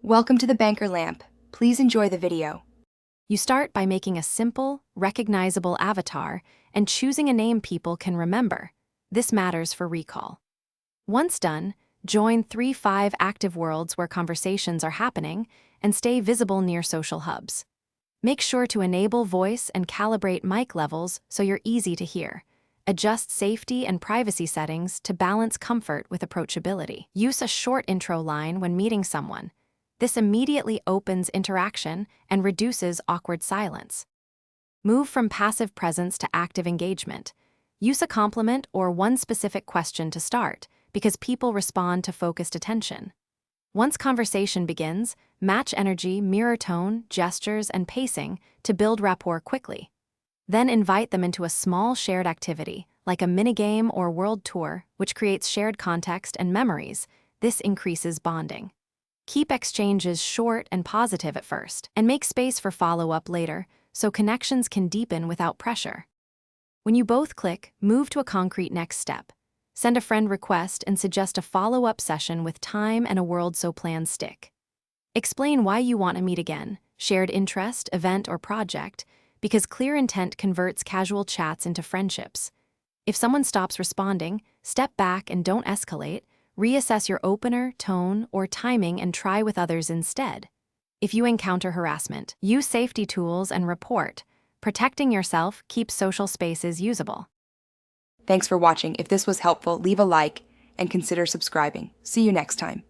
Welcome to the Banker Lamp. Please enjoy the video. You start by making a simple, recognizable avatar and choosing a name people can remember. This matters for recall. Once done, join 3-5 active worlds where conversations are happening and stay visible near social hubs. Make sure to enable voice and calibrate mic levels so you're easy to hear. Adjust safety and privacy settings to balance comfort with approachability. Use a short intro line when meeting someone. This immediately opens interaction and reduces awkward silence. Move from passive presence to active engagement. Use a compliment or one specific question to start, because people respond to focused attention. Once conversation begins, match energy, mirror tone, gestures, and pacing to build rapport quickly. Then invite them into a small shared activity, like a minigame or world tour, which creates shared context and memories. This increases bonding. Keep exchanges short and positive at first, and make space for follow-up later, so connections can deepen without pressure. When you both click, move to a concrete next step. Send a friend request and suggest a follow-up session with time and a world so plans stick. Explain why you want to meet again, shared interest, event, or project, because clear intent converts casual chats into friendships. If someone stops responding, step back and don't escalate. Reassess your opener, tone, or timing and try with others instead. If you encounter harassment, use safety tools and report. Protecting yourself keeps social spaces usable. Thanks for watching. If this was helpful, leave a like and consider subscribing. See you next time.